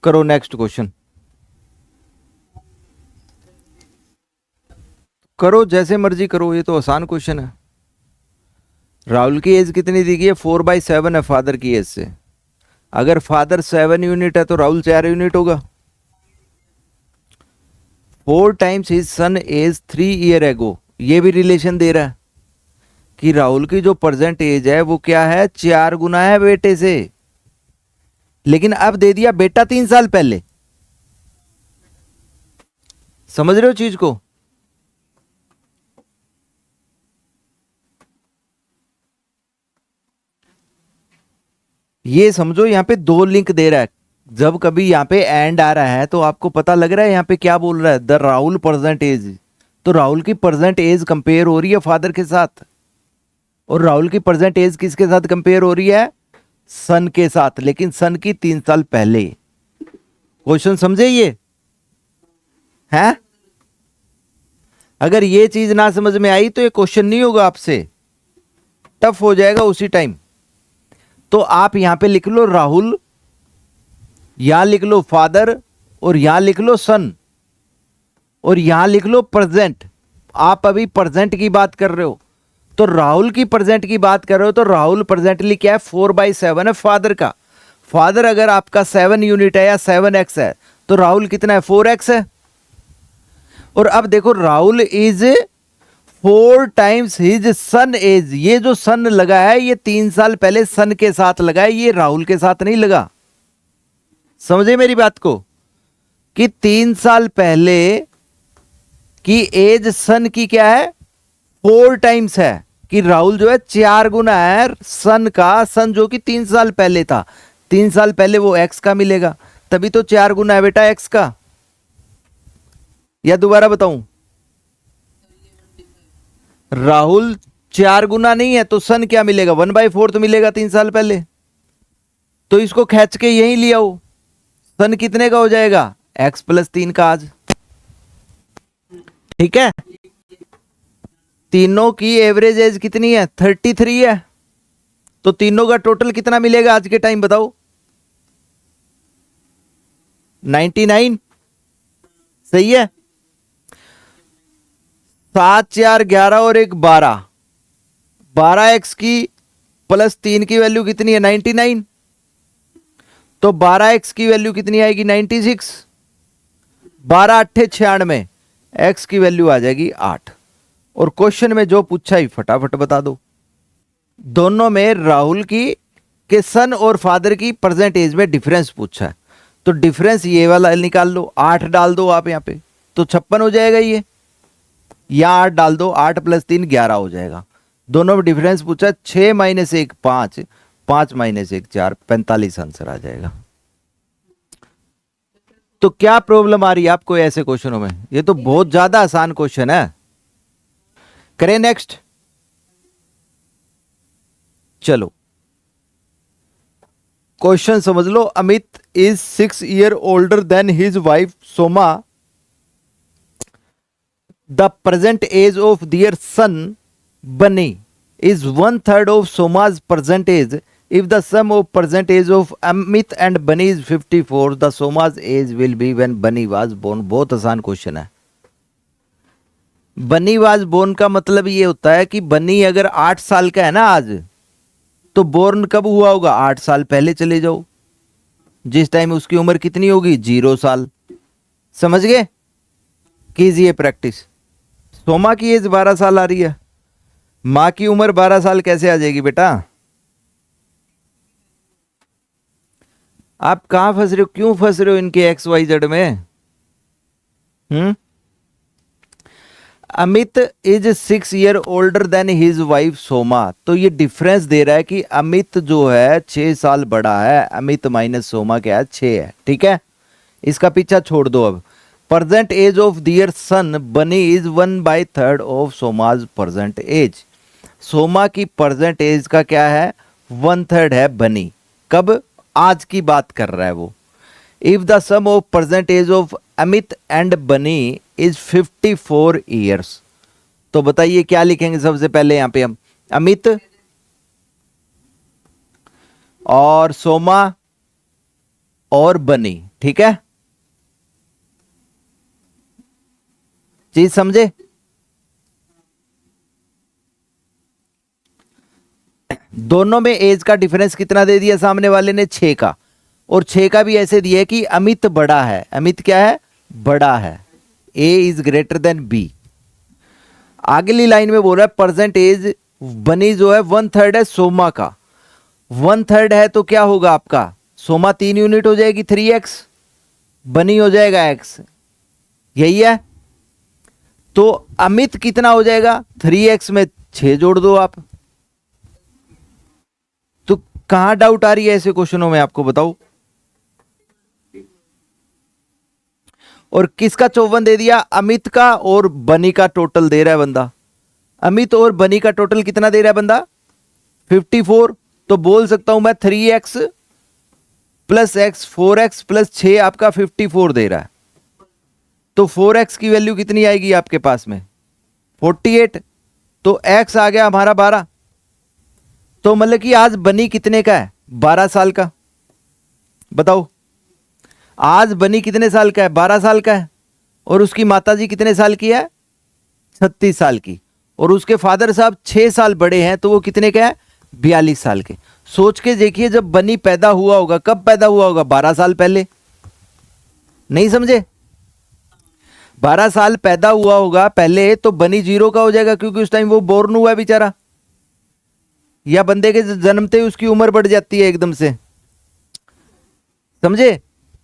करो next question, करो जैसे मर्जी करो, ये तो आसान क्वेश्चन है। राहुल की एज कितनी दी गई है? 4/7 है फादर की एज से। अगर फादर 7 यूनिट है तो राहुल 4 यूनिट होगा। 4 times his son age 3 year ago, ये भी रिलेशन दे रहा है कि राहुल की जो प्रेजेंट एज है वो क्या है? 4 गुना है बेटे से। लेकिन अब दे दिया बेटा 3 साल पहले। समझ रहे हो चीज को? ये समझो यहां पे 2 लिंक दे रहा है। जब कभी यहां पे एंड आ रहा है तो आपको पता लग रहा है यहां पे क्या बोल रहा है? The Rahul present age. तो राहुल की प्रेजेंट एज कंपेयर हो रही है फादर के साथ, और राहुल की प्रेजेंट एज किसके साथ कंपेयर हो रही है? सन के साथ, लेकिन सन की 3 साल पहले। क्वेश्चन समझे ये है? अगर ये चीज ना समझ में आई तो ये क्वेश्चन नहीं होगा आपसे, टफ हो जाएगा उसी टाइम। तो आप यहां पे लिख लो राहुल, यहां लिख लो फादर, और यहां लिख लो सन, और यहां लिख लो प्रेजेंट। आप अभी प्रेजेंट की बात कर रहे हो, तो राहुल की प्रेजेंट की बात कर रहे हो, तो राहुल प्रेजेंटली क्या है? 4/7 है फादर का। फादर अगर आपका 7 यूनिट है या 7x है, तो राहुल कितना है? 4x है। और अब देखो Rahul is 4 times his son age. ये जो सन लगा है ये 3 साल पहले सन के साथ लगा है, ये राहुल के साथ नहीं लगा। समझे मेरी बात को? कि 3 साल पहले की एज सन की क्या है? 4 टाइम्स है। कि राहुल जो है 4 गुना है सन का। सन जो कि 3 साल पहले था, 3 साल पहले वो एक्स का मिलेगा, तभी तो 4 गुना है बेटा एक्स का। या दोबारा बताऊं? राहुल 4 गुना नहीं है तो सन क्या मिलेगा? 1/4 तो मिलेगा 3 साल पहले। तो इसको खींच के यहीं ले आओ, सन कितने का हो जाएगा? x+3 का आज। ठीक है, तीनों की एवरेज एज कितनी है? 33 है। तो तीनों का टोटल कितना मिलेगा आज के टाइम बताओ? 99। सही है। 7 4 11 और 1 12, 12x की +3 की वैल्यू कितनी है? 99। तो 12x की वैल्यू कितनी आएगी? 96। 12 8 96, x की वैल्यू आ जाएगी 8। और क्वेश्चन में जो पूछा ही फटाफट बता दो। दोनों में राहुल की के सन और फादर की प्रेजेंट एज में डिफरेंस पूछा है, तो डिफरेंस ये वाला निकाल लो, 8 डाल दो आप यहां पे, तो 56 हो जाएगा ये। या 8 डाल दो, 8 + 3 11 हो जाएगा। दोनों में डिफरेंस पूछा, 6 - 1 5, 5 - 1 4, 45 आंसर आ जाएगा। तो क्या प्रॉब्लम आ रही है आपको ऐसे क्वेश्चनों में? ये तो बहुत ज्यादा आसान क्वेश्चन है। करें नेक्स्ट? चलो क्वेश्चन समझ लो। Amit is 6 year older than his wife Soma. The present age of their son Bunny is 1/3 of Soma's present age. If the sum of present age of Amit and Bunny is 54, the Soma's age will be when Bunny was born. बहुत आसान question है। बनी was born का मतलब ये होता है कि बनी अगर 8 साल का है ना आज, तो बोर्न कब हुआ होगा? 8 साल पहले चले जाओ, जिस टाइम उसकी उम्र कितनी होगी? 0 साल। समझ गए? कीजिए प्रैक्टिस। सोमा की एज 12 साल आ रही है, मां की उम्र 12 साल कैसे आ जाएगी बेटा? आप कहां फंस रहे हो? क्यों फंस रहे हो इनके XYZ में? Amit is 6 year older than his wife Soma. तो ये डिफरेंस दे रहा है कि अमित जो है 6 साल बड़ा है। अमित माइनस सोमा क्या है? 6 है। ठीक है, इसका पीछा छोड़ दो। अब present age of their son Bunny is 1/3 of Soma's present age. सोमा की प्रेजेंट एज का क्या है? 1/3 है बनी। कब? आज की बात कर रहा है वो। If the sum of present age of Amit and Bunny is 54 years, तो बताइए क्या लिखेंगे सबसे पहले यहां पे हम? अमित और सोमा और बनी, ठीक है, चीज समझे। दोनों में एज का डिफरेंस कितना दे दिया सामने वाले ने, 6 का, और 6 का भी ऐसे दिया है कि अमित बड़ा है, अमित क्या है, बड़ा है, ए इज ग्रेटर देन बी। अगली लाइन में बोल रहा है परसेंटेज बनी जो है 1/3 है सोमा का, 1/3 है तो क्या होगा आपका, सोमा 3 यूनिट हो जाएगी 3x, बनी हो जाएगा x, यही है। तो अमित कितना हो जाएगा, 3x में 6 जोड़ दो आप। तो कहां डाउट आ रही है ऐसे क्वेश्चनों में, आपको बताओ। और किसका 54 दे दिया, अमित का और बनी का टोटल दे रहा है बंदा, अमित और बनी का टोटल कितना दे रहा है बंदा, 54। तो बोल सकता हूं मैं 3x plus x, 4x plus 6 आपका 54 दे रहा है। तो 4x की वैल्यू कितनी आएगी आपके पास में, 48। तो x आ गया हमारा 12। तो मतलब कि आज बनी कितने का है, 12 साल का। बताओ आज बनी कितने साल का है, 12 साल का है। और उसकी माताजी कितने साल की है, 36 साल की। और उसके फादर साहब 6 साल बड़े हैं, तो वो कितने के हैं, 42 साल के। सोच के देखिए जब बनी पैदा हुआ होगा, कब पैदा हुआ होगा, 12 साल पहले। नहीं समझे, 12 साल पैदा हुआ होगा पहले, तो बनी 0 का हो जाएगा, क्योंकि उस टाइम वो बोर्न हुआ है बेचारा, या बंदे के जन्मते ही उसकी उम्र बढ़ जाती है एकदम से, समझे।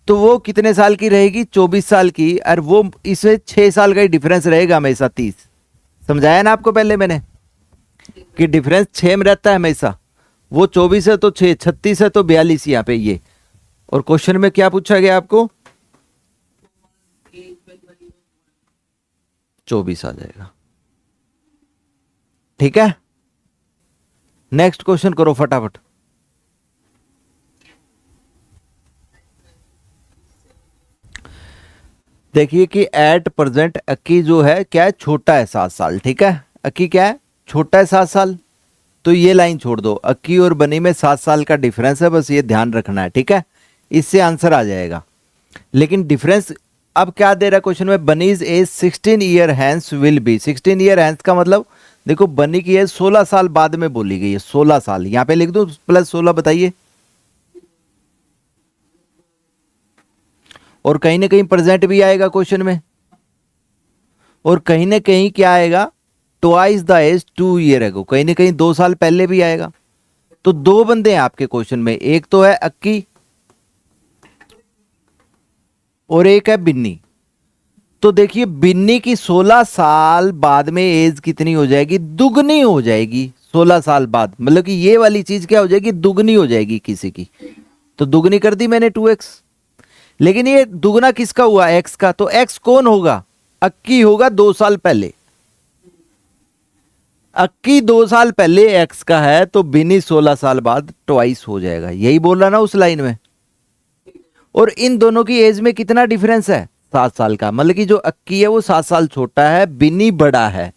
तो वो कितने साल की रहेगी, 24 साल की। और वो इसमें 6 साल का ही डिफरेंस रहेगा हमेशा, 30। समझाया ना आपको पहले मैंने कि डिफरेंस 6 में रहता है हमेशा। वो 24 है तो 6, 36 है तो 42 यहाँ पे ये। और क्वेश्चन में क्या पूछा गया आपको, 24 आ जाएगा, ठीक है। नेक्स्ट क्वेश्चन करो फटाफट। देखिए कि एट प्रेजेंट अक्की जो है क्या है, छोटा है 7 साल, ठीक है। अक्की क्या है, छोटा है 7 साल। तो ये लाइन छोड़ दो, अक्की और बनी में 7 साल का डिफरेंस है, बस ये ध्यान रखना है, ठीक है। इससे आंसर आ जाएगा। लेकिन डिफरेंस अब क्या दे रहा है क्वेश्चन में, Bunny's age 16 year hence will be. 16 year hence का मतलब देखो बनी की एज 16 साल बाद में बोली गई है, 16 साल। यहां पे लिख दो प्लस 16, बताइए। और कहीं ना कहीं प्रेजेंट भी आएगा क्वेश्चन में, और कहीं ना कहीं क्या आएगा, twice the age 2 year ago, कहीं ना कहीं 2 साल पहले भी आएगा। तो 2 बंदे हैं आपके क्वेश्चन में, एक तो है अक्की और एक है बिन्नी। तो देखिए बिन्नी की 16 साल बाद में एज कितनी हो जाएगी, दुगनी हो जाएगी 16 साल बाद। मतलब कि ये वाली चीज क्या हो जाएगी, दुगनी हो जाएगी किसी की। तो दुगनी कर दी मैंने 2x। लेकिन ये दुगना किसका हुआ, x का। तो x कौन होगा, अक्की होगा 2 साल पहले। अक्की 2 साल पहले x का है, तो बिन्नी 16 साल बाद ट्वाइस हो जाएगा। यही बोल रहा ना उस लाइन में। और इन दोनों की एज में कितना डिफरेंस है, 7 साल का। मतलब कि जो अक्की है वो 7 साल छोटा है, बिन्नी बड़ा है।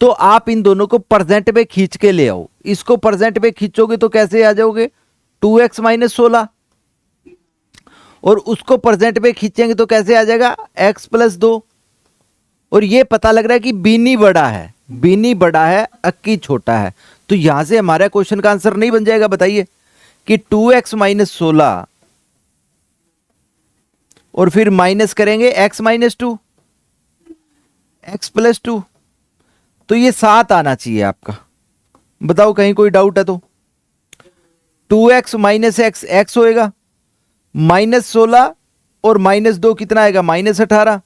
तो आप इन दोनों को प्रेजेंट में खींच के ले आओ। इसको प्रेजेंट में खींचोगे तो कैसे आ जाओगे, 2x माइनस 16। और उसको प्रेजेंट में खींचेंगे तो कैसे आ जाएगा, x प्लस 2। और ये पता लग रहा है कि बिन्नी बड़ा है, बिन्नी बड़ा है, अक्की छोटा है। तो यहां से हमारा क्वेश्चन का आंसर नहीं बन जाएगा, बताइए कि 2x माइनस 16 और फिर माइनस करेंगे x माइनस 2, x प्लस 2। तो ये 7 आना चाहिए आपका। बताओ कहीं कोई डाउट है तो। 2x माइनस एक्स, एक्स होएगा माइनस 16 और माइनस 2 कितना आएगा, माइनस 18।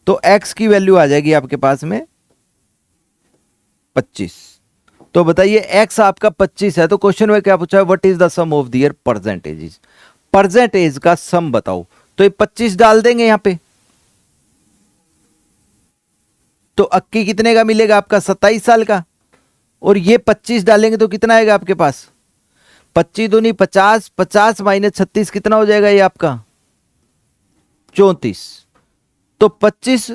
तो x की वैल्यू आ जाएगी आपके पास में 25। तो बताइए x आपका 25 है, तो क्वेश्चन में क्या पूछा है, what is the sum of their percentage. Percentage का सम बताओ। तो ये 25 डाल देंगे यहां पे। तो अक्की कितने का मिलेगा आपका, 27 साल का। और ये 25 डालेंगे तो कितना आएगा आपके पास, 25 दूनी 50, 50 माइनस 36 कितना हो जाएगा ये आपका 34। तो 25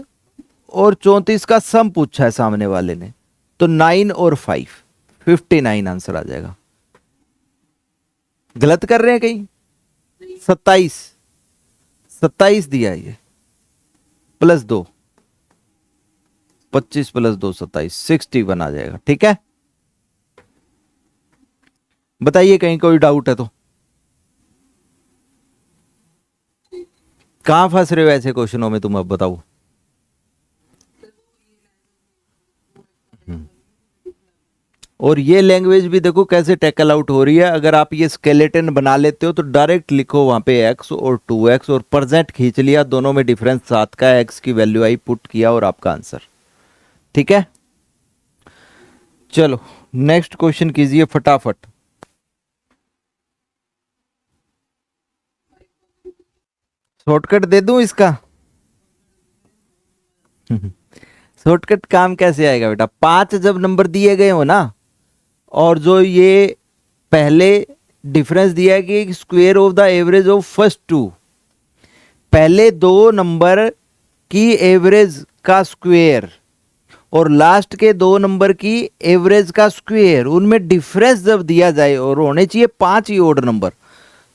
और 34 का सम पूछा है सामने वाले ने। तो 9 और 5, 59 आंसर आ जाएगा। गलत कर रहे हैं कहीं, 27, 27 दिया है ये, प्लस 2, 25 प्लस 2 27, 61 आ जाएगा। ठीक है, बताइए कहीं कोई डाउट है तो। कहां फंस रहे हो ऐसे क्वेश्चनों में तुम, अब बताओ। और ये लैंग्वेज भी देखो कैसे टैकल आउट हो रही है। अगर आप ये स्केलेटन बना लेते हो तो डायरेक्ट लिखो वहां पे x और 2x और परसेंट खींच लिया, दोनों में डिफरेंस 7 का है, x की वैल्यू आई पुट किया और आपका आंसर। ठीक है, चलो नेक्स्ट क्वेश्चन कीजिए फटाफट। शॉर्टकट दे दूं इसका? शॉर्टकट काम कैसे आएगा बेटा, 5 जब नंबर दिए गए हो ना, और जो ये पहले डिफरेंस दिया है कि square of the average of first two, पहले दो नंबर की एवरेज का स्क्वायर और लास्ट के दो नंबर की एवरेज का स्क्वायर, उनमें डिफरेंस जब दिया जाए और होने चाहिए 5 ही ऑड नंबर,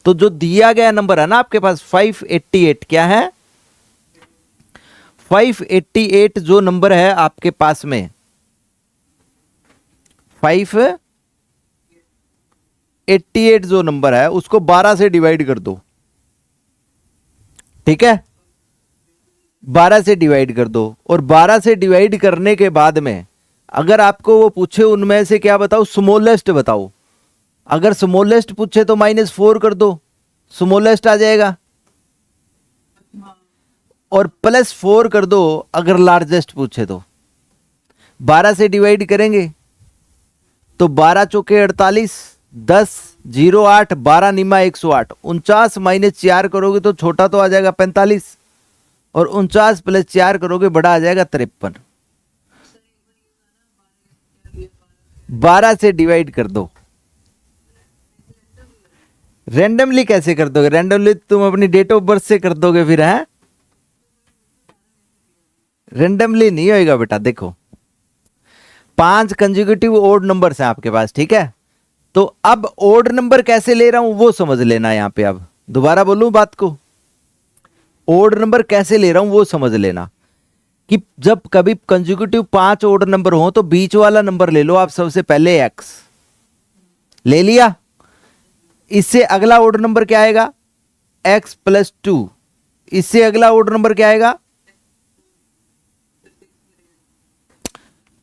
तो जो दिया गया नंबर है ना आपके पास 588, क्या है 588, जो नंबर है आपके पास में 588 जो नंबर है उसको 12 से डिवाइड कर दो। ठीक है, 12 से डिवाइड कर दो, और 12 से डिवाइड करने के बाद में अगर आपको वो पूछे उनमें से क्या बताओ, स्मॉलेस्ट बताओ, अगर स्मॉलेस्ट पूछे तो -4 कर दो, स्मॉलेस्ट आ जाएगा, और +4 कर दो अगर लार्जेस्ट पूछे तो। 12 से डिवाइड करेंगे तो 12 चौके 48, 10 0 8, 12 निमा 108, 49 -4 करोगे तो छोटा तो आ जाएगा 45, और 49 + 4 करोगे बड़ा आ जाएगा 53। 12 से डिवाइड कर दो। रेंडमली कैसे कर दोगे, रेंडमली तुम अपनी डेट ऑफ बर्थ से कर दोगे फिर, है रेंडमली नहीं होएगा बेटा। देखो 5 कंसेक्यूटिव ओड नंबर्स हैं आपके पास, ठीक है, तो अब ओड नंबर कैसे ले रहा हूं वो समझ लेना। यहां पे अब दोबारा बोलूं बात को, ओड नंबर कैसे ले रहा हूं वो समझ लेना, कि जब कभी कंसेक्यूटिव 5 ओड नंबर हो तो बीच वाला नंबर ले लो आप, सबसे पहले x ले लिया, इससे अगला ओड नंबर क्या आएगा x + 2, इससे अगला ओड नंबर क्या आएगा,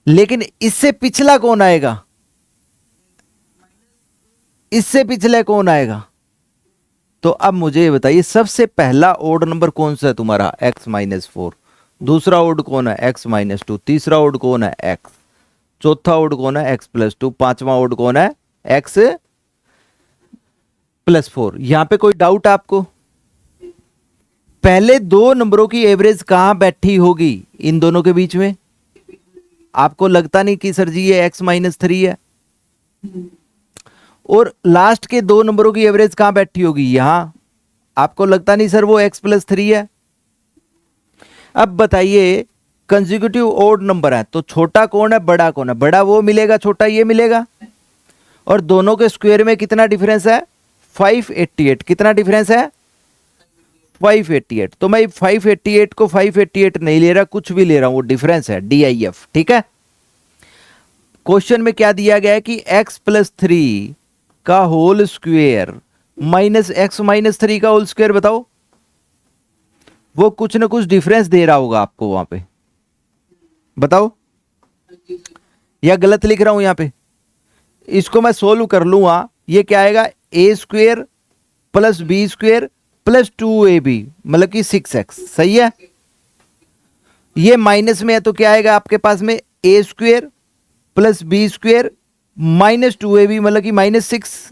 लेकिन इससे पिछला कौन आएगा, इससे पिछले कौन आएगा। तो अब मुझे ये बताइए सबसे पहला ओड नंबर कौन सा है तुम्हारा, x - 4, दूसरा ओड कौन है x - 2, तीसरा ओड कौन है x, चौथा ओड कौन है x + 2, पांचवा ओड कौन है x + 4। यहां पे कोई डाउट आपको, पहले दो नंबरों की एवरेज कहां बैठी होगी इन दोनों के बीच में, आपको लगता नहीं कि सर जी ये x - 3 है, और लास्ट के दो नंबरों की एवरेज कहां बैठी होगी, यहां, आपको लगता नहीं सर वो x + 3 है। अब बताइए कंसेक्यूटिव ओड नंबर है तो छोटा कौन है बड़ा कौन है, बड़ा वो मिलेगा छोटा ये मिलेगा, और दोनों के स्क्वायर में कितना डिफरेंस है 588, कितना डिफरेंस है 588, तो मैं 588 को 588 नहीं ले रहा, कुछ भी ले रहा हूं, वो डिफरेंस है DIF। ठीक है, क्वेश्चन में क्या दिया गया है कि x + 3 का होल स्क्वायर -x - 3 का होल स्क्वायर, बताओ, वो कुछ ना कुछ डिफरेंस दे रहा होगा आपको वहां पे, बताओ, या गलत लिख रहा हूं यहां पे, इसको मैं सोल्व कर लूंगा, ये क्या आएगा a² + b² + 2ab, मतलब कि 6x, सही है, ये माइनस में है तो क्या आएगा आपके पास में a² + b² - 2ab, मतलब कि -6,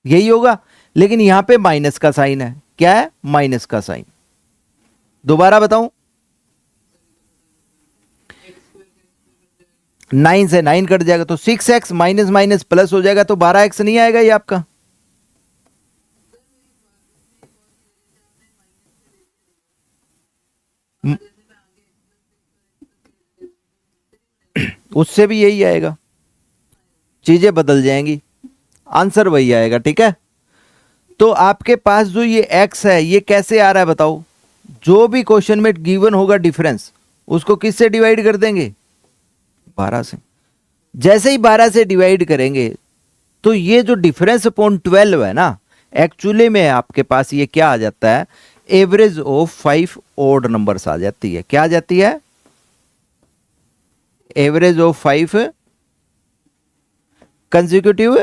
यही होगा, लेकिन यहां पे माइनस का साइन है, क्या है माइनस का साइन। दोबारा बताऊं, 9 से 9 कट जाएगा तो 6x माइनस प्लस हो जाएगा, तो 12x नहीं आएगा ये आपका। उससे भी यही आएगा, चीजें बदल जाएंगी, आंसर वही आएगा। ठीक है, तो आपके पास जो ये x है ये कैसे आ रहा है बताओ? जो भी क्वेश्चन में गिवन होगा डिफरेंस, उसको किससे डिवाइड कर देंगे? 12 से। जैसे ही 12 से डिवाइड करेंगे तो ये जो डिफरेंस अपॉन 12 है ना, एक्चुअली में आपके पास ये क्या आ जाता है? एवरेज ऑफ 5 ओड नंबर्स आ जाती है। क्या आ जाती है? Average of 5 consecutive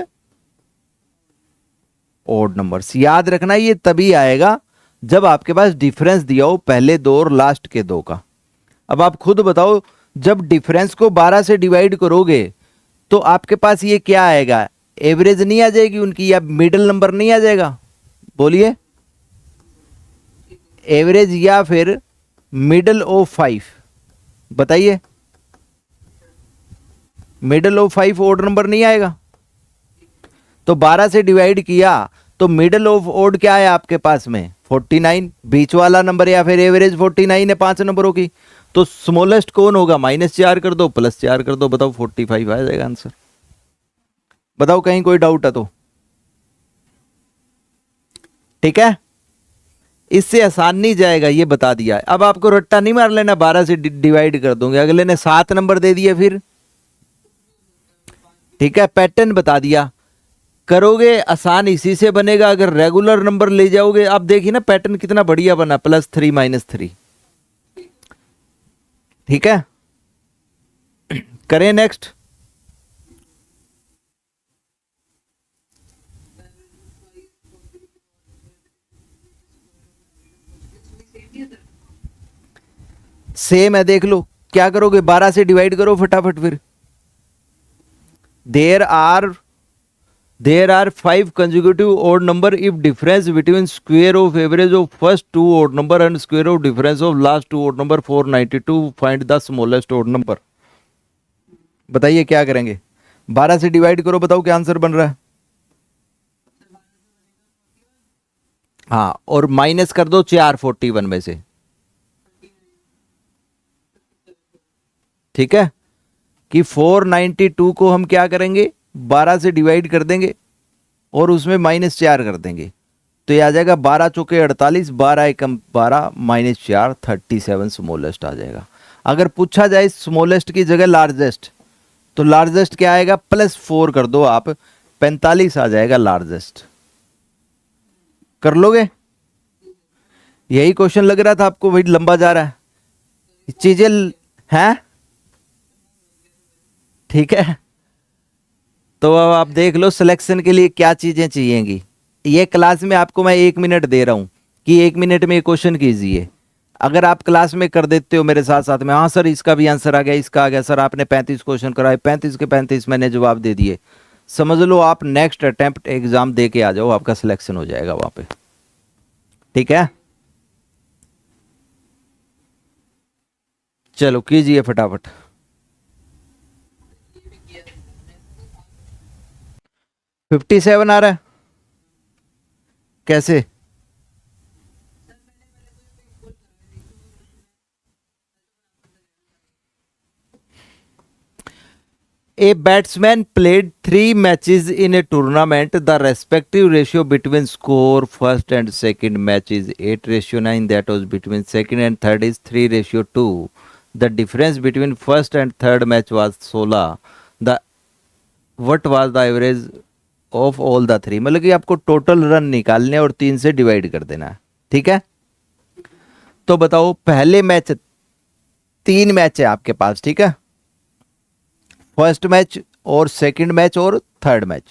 odd numbers. याद रखना ये तभी आएगा जब आपके पास डिफरेंस दिया हो पहले दो और लास्ट के दो का। अब आप खुद बताओ, जब डिफरेंस को 12 से डिवाइड करोगे तो आपके पास ये क्या आएगा? एवरेज नहीं आ जाएगी उनकी, या मिडिल नंबर नहीं आ जाएगा? बोलिए, एवरेज या फिर मिडिल ऑफ 5? बताइए, मिडिल ऑफ 5 ओड नंबर नहीं आएगा? तो 12 से डिवाइड किया तो मिडिल ऑफ ओड क्या है आपके पास में? 49। बीच वाला नंबर या फिर एवरेज 49 है 5 नंबरों की। तो स्मॉलेस्ट कौन होगा? -4 कर दो, +4 कर दो, बताओ 45 आ जाएगा आंसर। बताओ कहीं कोई डाउट है तो? ठीक है, इससे आसान नहीं जाएगा, ये बता दिया। अब आपको रट्टा नहीं मार लेना, 12 से डिवाइड कर दूंगे। अगले ने 7 नंबर दे दिए फिर, ठीक है, पैटर्न बता दिया। करोगे आसान इसी से बनेगा। अगर रेगुलर नंबर ले जाओगे, आप देखिए ना पैटर्न कितना बढ़िया बना, +3 -3। ठीक है, करें नेक्स्ट। सेम है, देख लो क्या करोगे? 12 से डिवाइड करो फटाफट फिर। There are 5 consecutive odd number if difference between square of average of first 2 odd number and square of difference of last 2 odd number 492, find the smallest odd number। बताइए क्या करेंगे? 12 से डिवाइड करो, बताओ क्या आंसर बन रहा है? हाँ, और माइनस कर दो 4 41 में से। ठीक है, कि 492 को हम क्या करेंगे? 12 से डिवाइड कर देंगे और उसमें -4 कर देंगे, तो ये आ जाएगा 12 चौके 48, 12 एकम 12, -4 37 स्मॉलेस्ट आ जाएगा। अगर पूछा जाए स्मॉलेस्ट की जगह लार्जेस्ट, तो लार्जेस्ट क्या आएगा? +4 कर दो आप, 45 आ जाएगा लार्जेस्ट। कर लोगे? यही क्वेश्चन लग रहा था आपको भाई लंबा जा रहा है चीजें हैं? ठीक है, तो अब आप देख लो सिलेक्शन के लिए क्या चीजें चाहिएगी। ये क्लास में आपको मैं 1 मिनट दे रहा हूं कि 1 मिनट में क्वेश्चन कीजिए। अगर आप क्लास में कर देते हो मेरे साथ साथ में, हाँ सर इसका भी आंसर आ गया, इसका आ गया, सर आपने 35 क्वेश्चन कराए, 35 के 35 मैंने जवाब दे दिए, समझ लो आप नेक्स्ट अटेम्प्ट एग्जाम दे के आ जाओ, आपका सिलेक्शन हो जाएगा वहां पे। ठीक है, चलो कीजिए फटाफट। 57 आ रहा है कैसे? A batsman played 3 matches in a tournament. The respective ratio between score first and second match is 8:9. That was between second and third is 3:2. The difference between first and third match was 16. The what was the average of all the three? मतलब कि आपको total run निकालने और 3 से divide कर देना है। ठीक है, तो बताओ पहले मैच, 3 मैच है आपके पास, ठीक है, फर्स्ट मैच और सेकंड मैच और थर्ड मैच।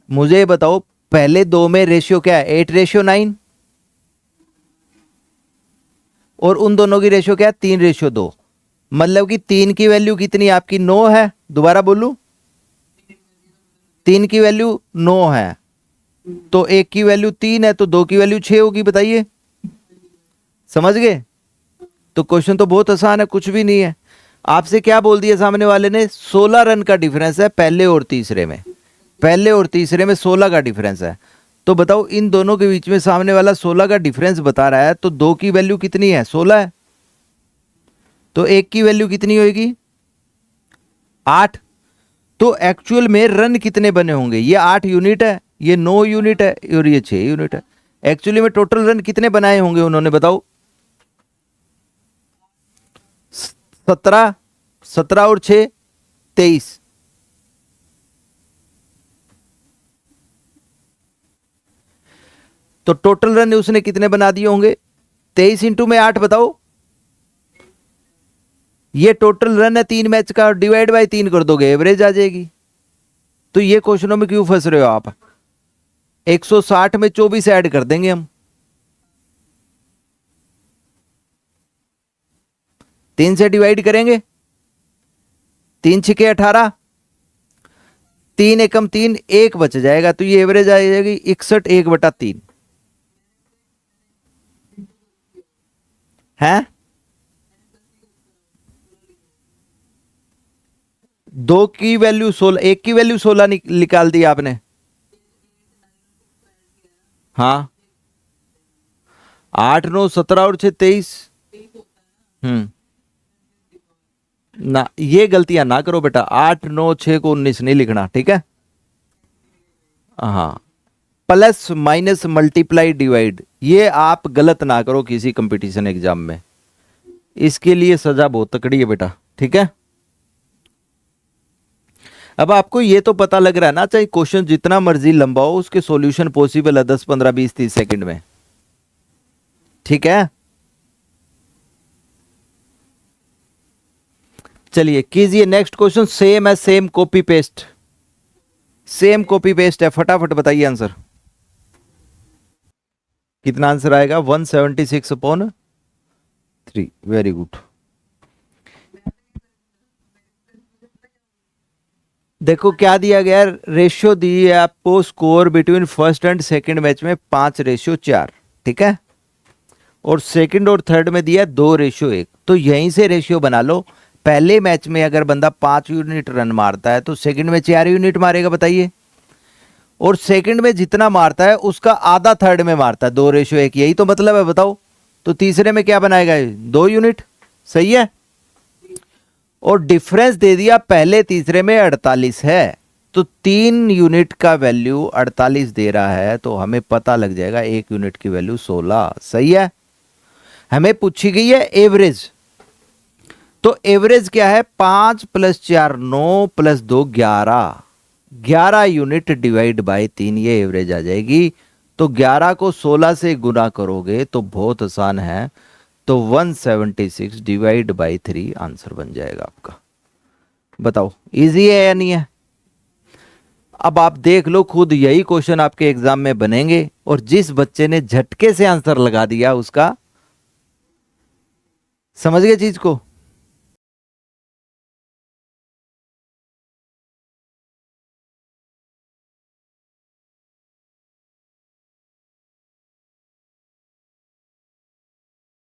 मुझे बताओ पहले दो में रेशियो क्या है? 8:9, और उन दोनों की रेशियो क्या है? 3:2। मतलब कि 3 की वैल्यू कितनी आपकी? 9 है। दोबारा बोलूं, 3 की वैल्यू 9 है, तो 1 की वैल्यू 3 है, तो 2 की वैल्यू 6 होगी। बताइए, समझ गए? तो क्वेश्चन तो बहुत आसान है, कुछ भी नहीं है। आपसे क्या बोल दिया सामने वाले ने? 16 रन का डिफरेंस है पहले और तीसरे में, पहले और तीसरे में 16 का डिफरेंस है। तो बताओ इन दोनों के बीच में सामने वाला 16 का डिफरेंस बता रहा है, तो 2 की वैल्यू कितनी है? 16 है, तो 1 की वैल्यू कितनी होगी? 8। तो एक्चुअल में रन कितने बने होंगे? ये 8 यूनिट है, ये 9 यूनिट है और ये 6 यूनिट है। एक्चुअली में टोटल रन कितने बनाए होंगे उन्होंने, बताओ? 17, 17 और 6 23। तो टोटल रन उसने कितने बना दिए होंगे? 23 इंटू में 8, बताओ। ये टोटल रन है 3 मैच का, डिवाइड बाय 3 कर दोगे, एवरेज आ जाएगी। तो ये क्वेश्चनों में क्यों फंस रहे हो आप? 160 में 24 ऐड कर देंगे हम, 3 से डिवाइड करेंगे, 3 छके 18, 3 एकम 3, 1 बच जाएगा, तो ये एवरेज आ जाएगी 61 1/3 है। 2 की वैल्यू 16, 1 की वैल्यू 16 निकाल दी आपने। हाँ, 8 9 17 और 6 23। ना, ये गलतियां ना करो बेटा, 8 9 6 को 19 नहीं लिखना, ठीक है? हाँ, प्लस माइनस मल्टीप्लाई डिवाइड, ये आप गलत ना करो किसी कंपटीशन एग्जाम में, इसके लिए सजा बहुत तकड़ी है बेटा, ठीक है? अब आपको ये तो पता लग रहा है ना, चाहे क्वेश्चन जितना मर्जी लंबा हो उसके सॉल्यूशन पॉसिबल है 10 15 20 30 सेकंड में, ठीक है? चलिए कीजिए नेक्स्ट क्वेश्चन, सेम है, same copy paste, same copy paste है, फटाफट बताइए आंसर। कितना आंसर आएगा? 176/3। Very good. देखो क्या दिया गया, रेशियो दी है आपको, score between first and second match में 5:4, ठीक है? और सेकंड और थर्ड में दिया 2:1। तो यहीं से रेशियो बना लो। पहले मैच में अगर बंदा 5 यूनिट रन मारता है तो सेकंड में 4 यूनिट मारेगा, बताइए? और सेकंड में जितना मारता है उसका आधा थर्ड में मारता है, 2:1, यही तो मतलब है, बताओ? तो तीसरे में क्या बनाएगा? 2 यूनिट, सही है? और डिफरेंस दे दिया पहले तीसरे में 48 है, तो 3 यूनिट का वैल्यू 48 दे रहा है, तो हमें पता लग जाएगा 1 यूनिट की वैल्यू 16, सही है? हमें पूछी गई है एवरेज, तो एवरेज क्या है? 5 + 4 9 + 2 11, 11 यूनिट डिवाइड बाय 3, ये एवरेज आ जाएगी। तो 11 को 16 से गुना करोगे तो बहुत आसान है, तो 176 डिवाइड बाय 3 आंसर बन जाएगा आपका। बताओ इजी है या नहीं है? अब आप देख लो खुद, यही क्वेश्चन आपके एग्जाम में बनेंगे, और जिस बच्चे ने झटके से आंसर लगा दिया उसका, समझ गए चीज को?